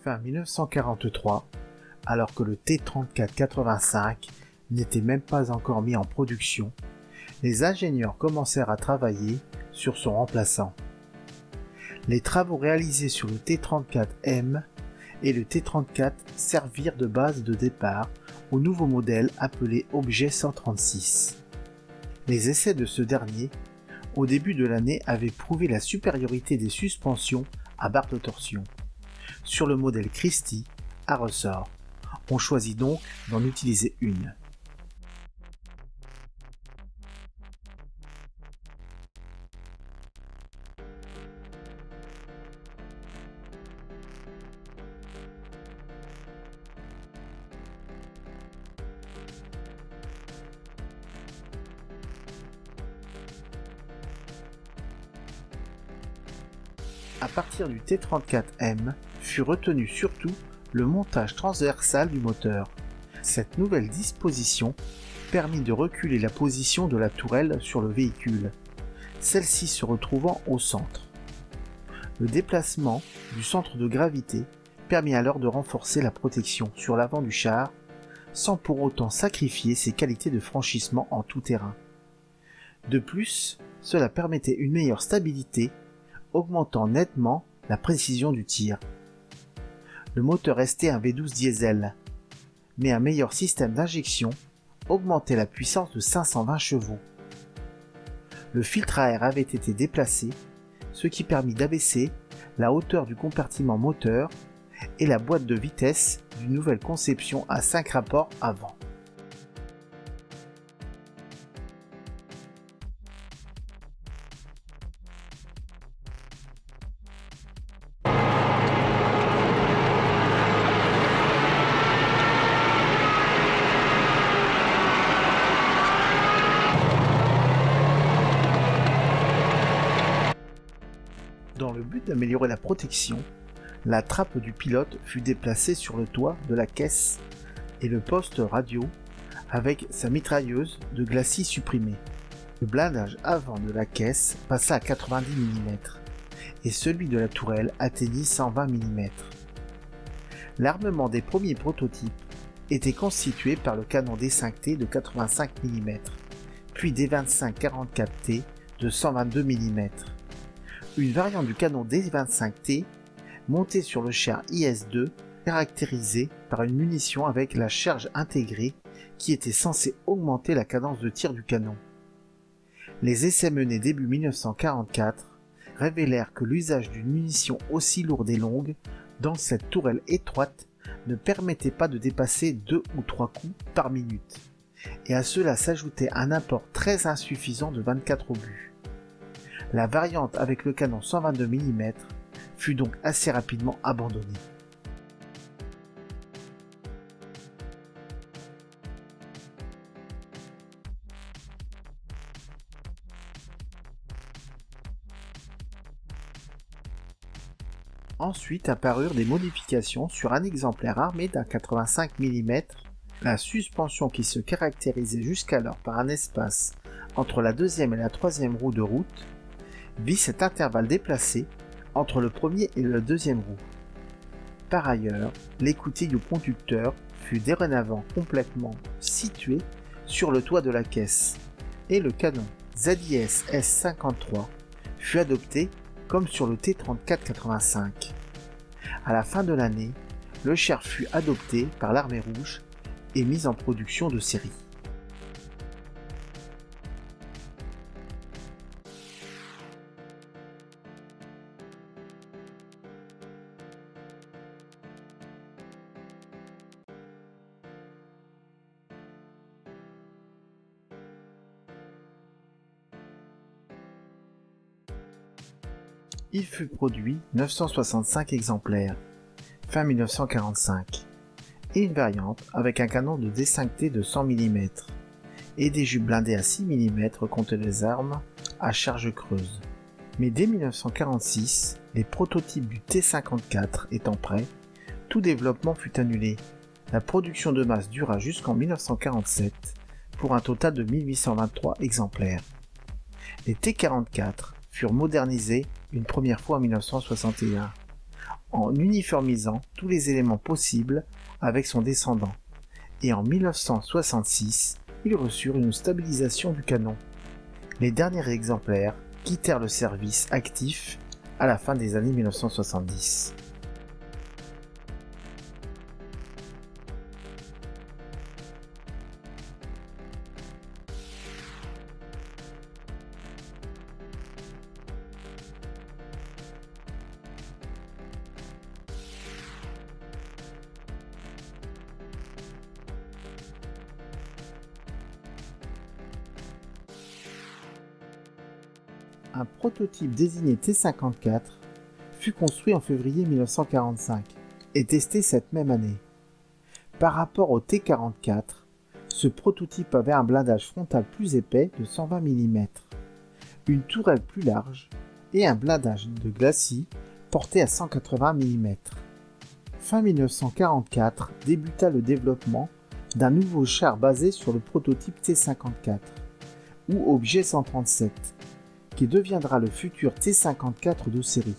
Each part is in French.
Fin 1943, alors que le T-34-85 n'était même pas encore mis en production, les ingénieurs commencèrent à travailler sur son remplaçant. Les travaux réalisés sur le T-34M et le T-34 servirent de base de départ au nouveau modèle appelé Objet 136. Les essais de ce dernier, au début de l'année, avaient prouvé la supériorité des suspensions à barre de torsion sur le modèle Christie à ressort. On choisit donc d'en utiliser une. À partir du T-34M fut retenu surtout le montage transversal du moteur. Cette nouvelle disposition permit de reculer la position de la tourelle sur le véhicule, celle-ci se retrouvant au centre. Le déplacement du centre de gravité permit alors de renforcer la protection sur l'avant du char sans pour autant sacrifier ses qualités de franchissement en tout terrain. De plus, cela permettait une meilleure stabilité, augmentant nettement la précision du tir. Le moteur restait un V12 diesel, mais un meilleur système d'injection augmentait la puissance de 520 chevaux. Le filtre à air avait été déplacé, ce qui permit d'abaisser la hauteur du compartiment moteur et la boîte de vitesse d'une nouvelle conception à 5 rapports avant. Dans le but d'améliorer la protection, la trappe du pilote fut déplacée sur le toit de la caisse et le poste radio avec sa mitrailleuse de glacis supprimée. Le blindage avant de la caisse passa à 90 mm et celui de la tourelle atteignit 120 mm. L'armement des premiers prototypes était constitué par le canon D5T de 85 mm, puis D25-44T de 122 mm. Une variante du canon D25T montée sur le char IS-2 caractérisée par une munition avec la charge intégrée qui était censée augmenter la cadence de tir du canon. Les essais menés début 1944 révélèrent que l'usage d'une munition aussi lourde et longue dans cette tourelle étroite ne permettait pas de dépasser 2 ou 3 coups par minute, et à cela s'ajoutait un apport très insuffisant de 24 obus. La variante avec le canon 122 mm fut donc assez rapidement abandonnée. Ensuite apparurent des modifications sur un exemplaire armé d'un 85 mm. La suspension qui se caractérisait jusqu'alors par un espace entre la deuxième et la troisième roue de route vit cet intervalle déplacé entre le premier et la deuxième roue. Par ailleurs, l'écoutille du conducteur fut dorénavant complètement situé sur le toit de la caisse et le canon ZIS S53 fut adopté comme sur le T-34-85. À la fin de l'année, le char fut adopté par l'armée rouge et mis en production de série. Il fut produit 965 exemplaires, fin 1945, et une variante avec un canon de D5T de 100 mm et des jupes blindées à 6 mm contre les armes à charge creuse. Mais dès 1946, les prototypes du T54 étant prêts, tout développement fut annulé. La production de masse dura jusqu'en 1947 pour un total de 1823 exemplaires. Les T44 furent modernisés une première fois en 1961. en uniformisant tous les éléments possibles avec son descendant, et en 1966, ils reçurent une stabilisation du canon. Les derniers exemplaires quittèrent le service actif à la fin des années 1970. Un prototype désigné T-54 fut construit en février 1945 et testé cette même année. Par rapport au T-44, ce prototype avait un blindage frontal plus épais de 120 mm, une tourelle plus large et un blindage de glacis porté à 180 mm. Fin 1944 débuta le développement d'un nouveau char basé sur le prototype T-54 ou objet 137, qui deviendra le futur T-54 de série.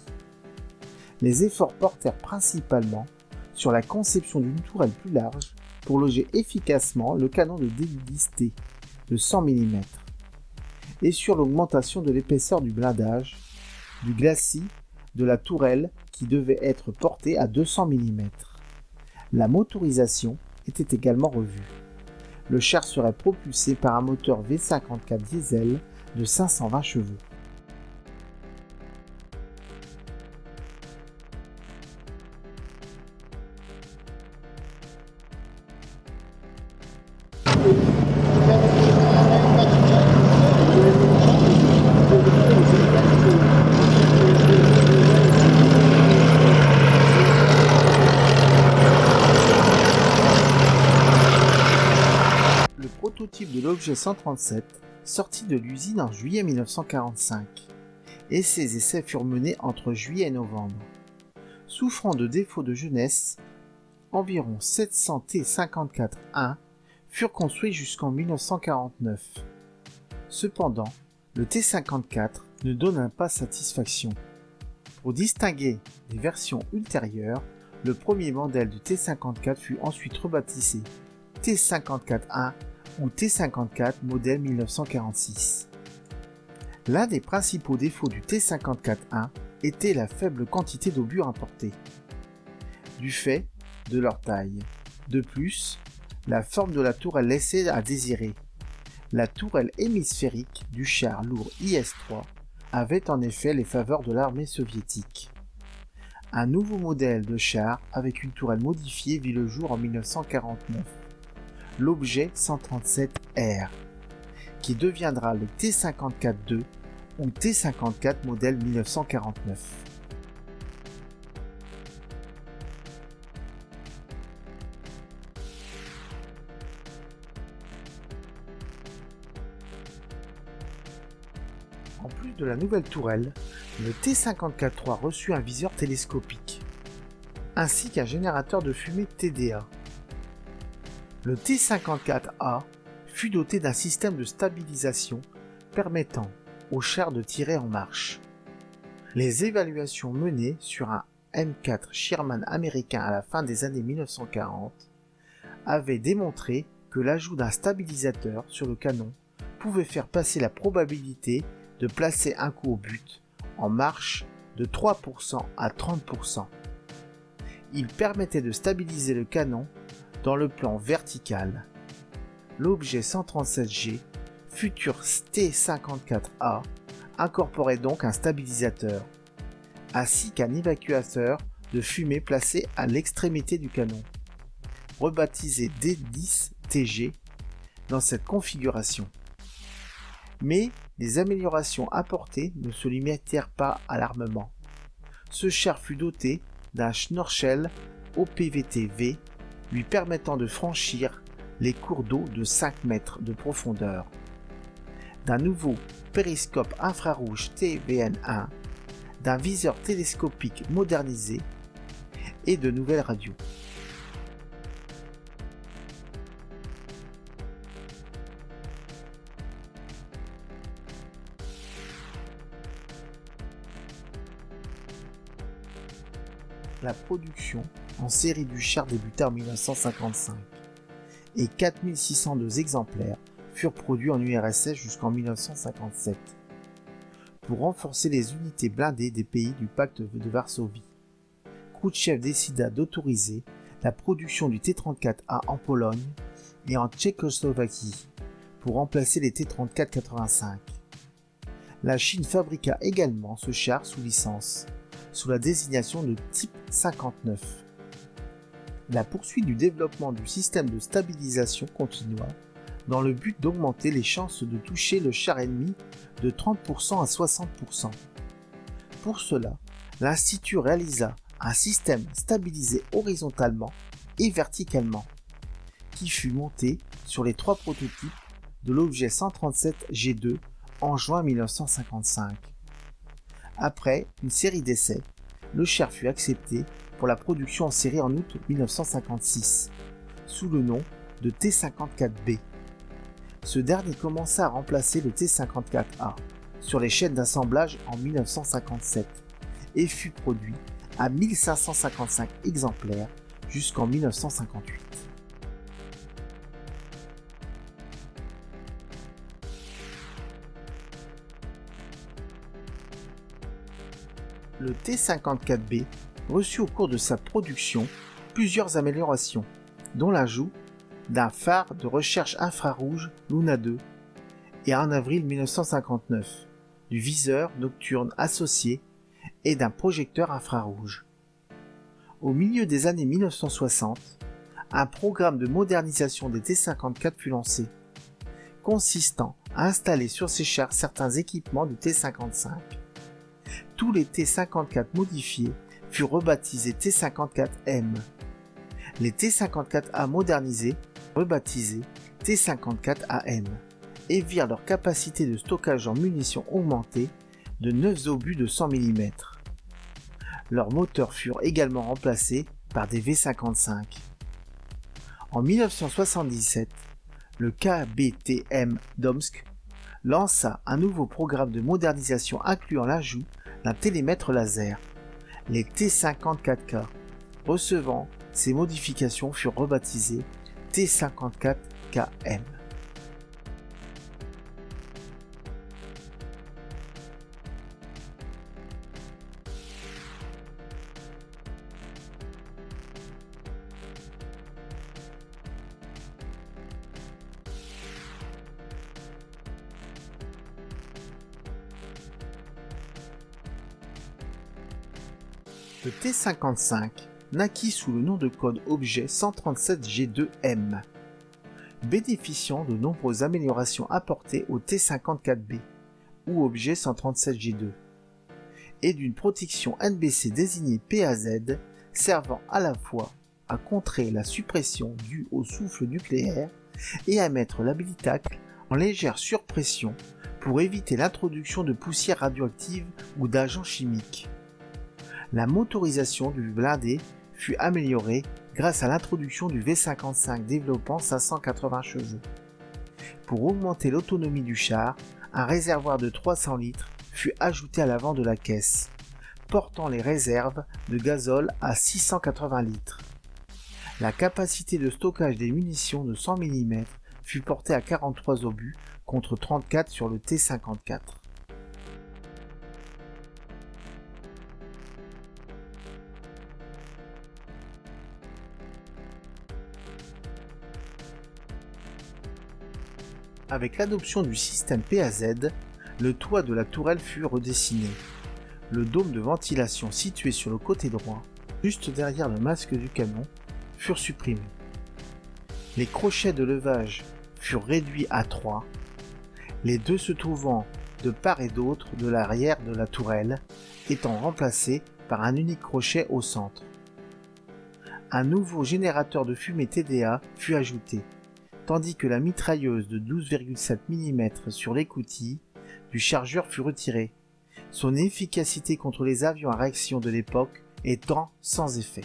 Les efforts portèrent principalement sur la conception d'une tourelle plus large pour loger efficacement le canon de D10T de 100 mm et sur l'augmentation de l'épaisseur du blindage, du glacis, de la tourelle qui devait être portée à 200 mm. La motorisation était également revue. Le char serait propulsé par un moteur V54 diesel de 520 chevaux. Le prototype de l'objet 137 sortit de l'usine en juillet 1945 et ses essais furent menés entre juillet et novembre. Souffrant de défauts de jeunesse, environ 700 T-54-1 furent construits jusqu'en 1949. Cependant, le T-54 ne donna pas satisfaction. Pour distinguer des versions ultérieures, le premier modèle du T-54 fut ensuite rebaptisé T-54-1 ou T-54 modèle 1946. L'un des principaux défauts du T-54-1 était la faible quantité d'obus importés, du fait de leur taille. De plus, la forme de la tourelle laissait à désirer. La tourelle hémisphérique du char lourd IS-3 avait en effet les faveurs de l'armée soviétique. Un nouveau modèle de char avec une tourelle modifiée vit le jour en 1949, l'objet 137R, qui deviendra le T-54-2 ou T-54 modèle 1949. En plus de la nouvelle tourelle, le T-54-3 reçut un viseur télescopique, ainsi qu'un générateur de fumée TDA. Le T-54A fut doté d'un système de stabilisation permettant au char de tirer en marche. Les évaluations menées sur un M4 Sherman américain à la fin des années 1940 avaient démontré que l'ajout d'un stabilisateur sur le canon pouvait faire passer la probabilité de placer un coup au but en marche de 3% à 30%. Il permettait de stabiliser le canon dans le plan vertical. L'objet 137G, futur T-54A, incorporait donc un stabilisateur, ainsi qu'un évacuateur de fumée placé à l'extrémité du canon, rebaptisé D10TG dans cette configuration. Mais les améliorations apportées ne se limitèrent pas à l'armement. Ce char fut doté d'un Schnorchel OPVT-V lui permettant de franchir les cours d'eau de 5 mètres de profondeur, d'un nouveau périscope infrarouge TVN1, d'un viseur télescopique modernisé et de nouvelles radios. La production en série du char débuta en 1955 et 4602 exemplaires furent produits en URSS jusqu'en 1957 pour renforcer les unités blindées des pays du pacte de Varsovie. Khrouchtchev décida d'autoriser la production du T-34A en Pologne et en Tchécoslovaquie pour remplacer les T-34-85. La Chine fabriqua également ce char sous licence, sous la désignation de Type 59. La poursuite du développement du système de stabilisation continua dans le but d'augmenter les chances de toucher le char ennemi de 30% à 60%. Pour cela, l'Institut réalisa un système stabilisé horizontalement et verticalement, qui fut monté sur les 3 prototypes de l'objet 137G2 en juin 1955. Après une série d'essais, le char fut accepté pour la production en série en août 1956, sous le nom de T-54B. Ce dernier commença à remplacer le T-54A sur les chaînes d'assemblage en 1957 et fut produit à 1555 exemplaires jusqu'en 1958. Le T-54B reçut au cours de sa production plusieurs améliorations, dont l'ajout d'un phare de recherche infrarouge Luna 2 et en avril 1959, du viseur nocturne associé et d'un projecteur infrarouge. Au milieu des années 1960, un programme de modernisation des T-54 fut lancé, consistant à installer sur ces chars certains équipements du T-55. Tous les T-54 modifiés furent rebaptisés T-54M. Les T-54A modernisés, rebaptisés T-54AM, et virent leur capacité de stockage en munitions augmenter de 9 obus de 100 mm. Leurs moteurs furent également remplacés par des V55. En 1977, le KBTM Domsk lança un nouveau programme de modernisation incluant l'ajout d'un télémètre laser. Les T-54K recevant ces modifications furent rebaptisés T-54KM. Le T-55 naquit sous le nom de code objet 137G2M, bénéficiant de nombreuses améliorations apportées au T-54B ou objet 137G2 et d'une protection NBC désignée PAZ servant à la fois à contrer la suppression due au souffle nucléaire et à mettre l'habitacle en légère surpression pour éviter l'introduction de poussières radioactives ou d'agents chimiques. La motorisation du blindé fut améliorée grâce à l'introduction du V55 développant 580 chevaux. Pour augmenter l'autonomie du char, un réservoir de 300 litres fut ajouté à l'avant de la caisse, portant les réserves de gazole à 680 litres. La capacité de stockage des munitions de 100 mm fut portée à 43 obus contre 34 sur le T-54. Avec l'adoption du système PAZ, le toit de la tourelle fut redessiné. Le dôme de ventilation situé sur le côté droit, juste derrière le masque du canon, furent supprimés. Les crochets de levage furent réduits à 3, les deux se trouvant de part et d'autre de l'arrière de la tourelle, étant remplacés par un unique crochet au centre. Un nouveau générateur de fumée TDA fut ajouté, tandis que la mitrailleuse de 12,7 mm sur l'écoutille du chargeur fut retirée, son efficacité contre les avions à réaction de l'époque étant sans effet.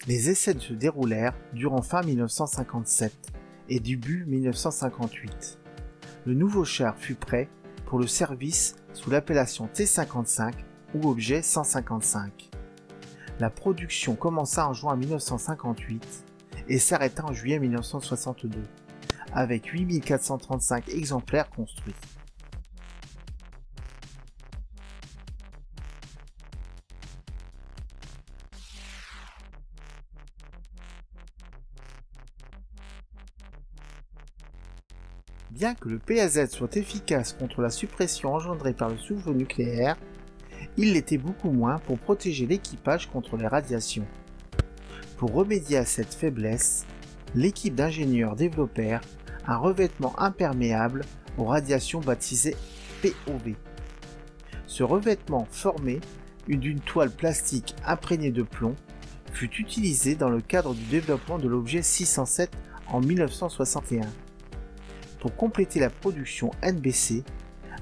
Les essais se déroulèrent durant fin 1957 et début 1958. Le nouveau char fut prêt pour le service sous l'appellation T-55 ou objet 155. La production commença en juin 1958 et s'arrêta en juillet 1962, avec 8435 exemplaires construits. Bien que le PAZ soit efficace contre la suppression engendrée par le souffle nucléaire, il l'était beaucoup moins pour protéger l'équipage contre les radiations. Pour remédier à cette faiblesse, l'équipe d'ingénieurs développèrent un revêtement imperméable aux radiations baptisé POV. Ce revêtement formé d'une toile plastique imprégnée de plomb fut utilisé dans le cadre du développement de l'objet 607 en 1961. Pour compléter la production NBC,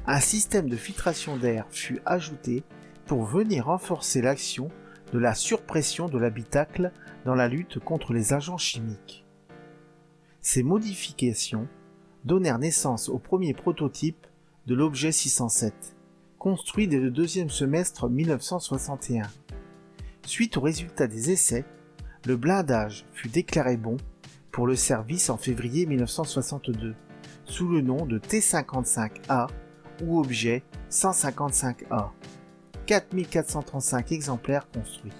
un système de filtration d'air fut ajouté pour venir renforcer l'action de la surpression de l'habitacle dans la lutte contre les agents chimiques. Ces modifications donnèrent naissance au premier prototype de l'objet 607, construit dès le deuxième semestre 1961. Suite au résultat des essais, le blindage fut déclaré bon pour le service en février 1962, sous le nom de T55A ou objet 155A. 4435 exemplaires construits.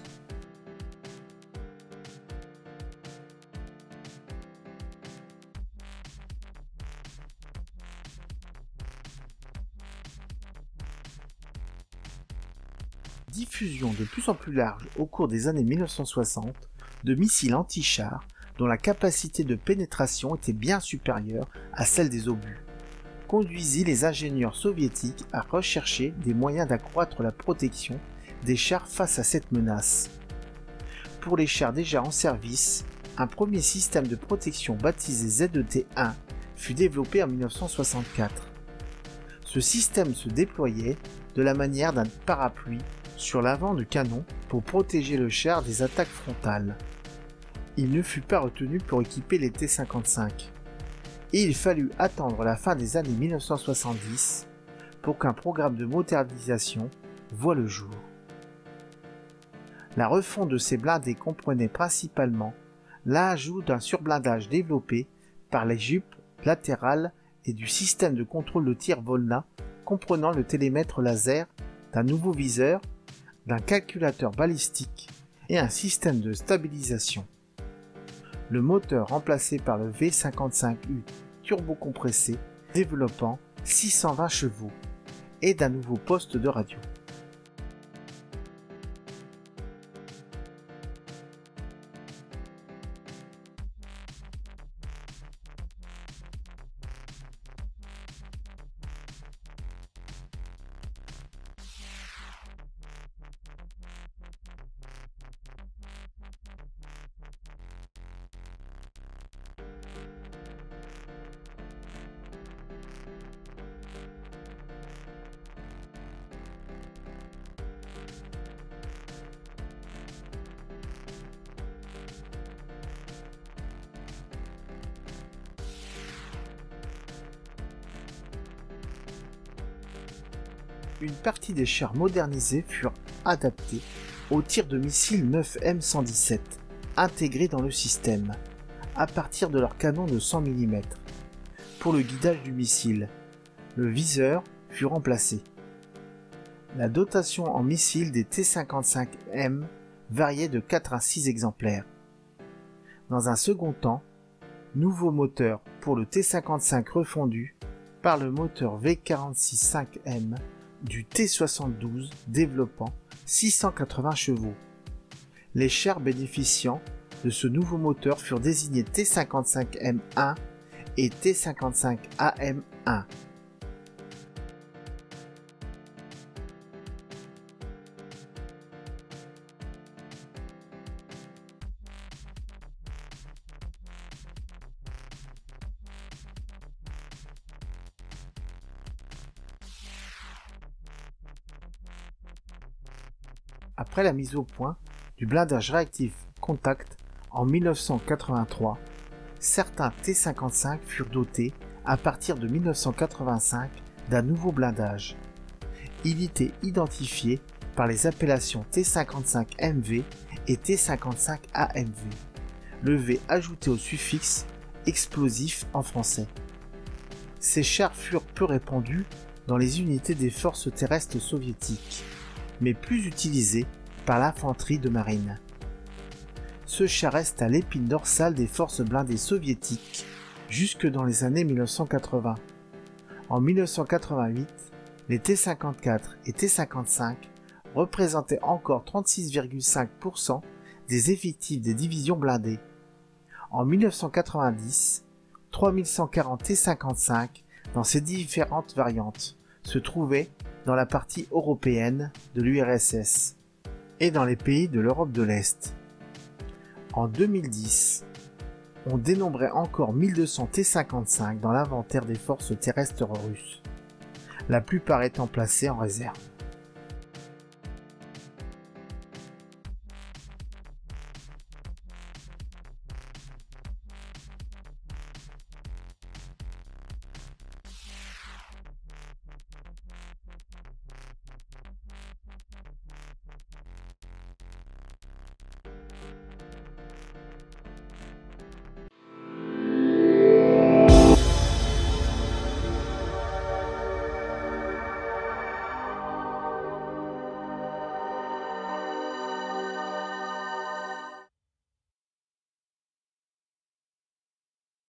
Diffusion de plus en plus large au cours des années 1960 de missiles anti-chars dont la capacité de pénétration était bien supérieure à celle des obus, conduisit les ingénieurs soviétiques à rechercher des moyens d'accroître la protection des chars face à cette menace. Pour les chars déjà en service, un premier système de protection baptisé ZET-1 fut développé en 1964. Ce système se déployait de la manière d'un parapluie sur l'avant du canon pour protéger le char des attaques frontales. Il ne fut pas retenu pour équiper les T-55. Et il fallut attendre la fin des années 1970 pour qu'un programme de modernisation voie le jour. La refonte de ces blindés comprenait principalement l'ajout d'un surblindage développé par les jupes latérales et du système de contrôle de tir Volna comprenant le télémètre laser, d'un nouveau viseur, d'un calculateur balistique et un système de stabilisation. Le moteur remplacé par le V55U turbocompressé développant 620 chevaux et d'un nouveau poste de radio. Une partie des chars modernisés furent adaptés au tir de missiles 9M117 intégrés dans le système, à partir de leur canon de 100 mm. Pour le guidage du missile, le viseur fut remplacé. La dotation en missiles des T-55M variait de 4 à 6 exemplaires. Dans un second temps, nouveau moteur pour le T-55 refondu par le moteur V46-5M du T-72 développant 680 chevaux. Les chars bénéficiant de ce nouveau moteur furent désignés T-55M1 et T-55AM1. Après la mise au point du blindage réactif Contact en 1983, certains T-55 furent dotés à partir de 1985 d'un nouveau blindage. Il était identifié par les appellations T-55MV et T-55 AMV, le V ajouté au suffixe explosif en français. Ces chars furent peu répandus dans les unités des forces terrestres soviétiques, mais plus utilisés par l'infanterie de marine. Ce char reste à l'épine dorsale des forces blindées soviétiques jusque dans les années 1980. En 1988, les T-54 et T-55 représentaient encore 36,5% des effectifs des divisions blindées. En 1990, 3140 T-55 dans ces différentes variantes se trouvaient dans la partie européenne de l'URSS et dans les pays de l'Europe de l'Est. En 2010, on dénombrait encore 1200 T-55 dans l'inventaire des forces terrestres russes, la plupart étant placés en réserve.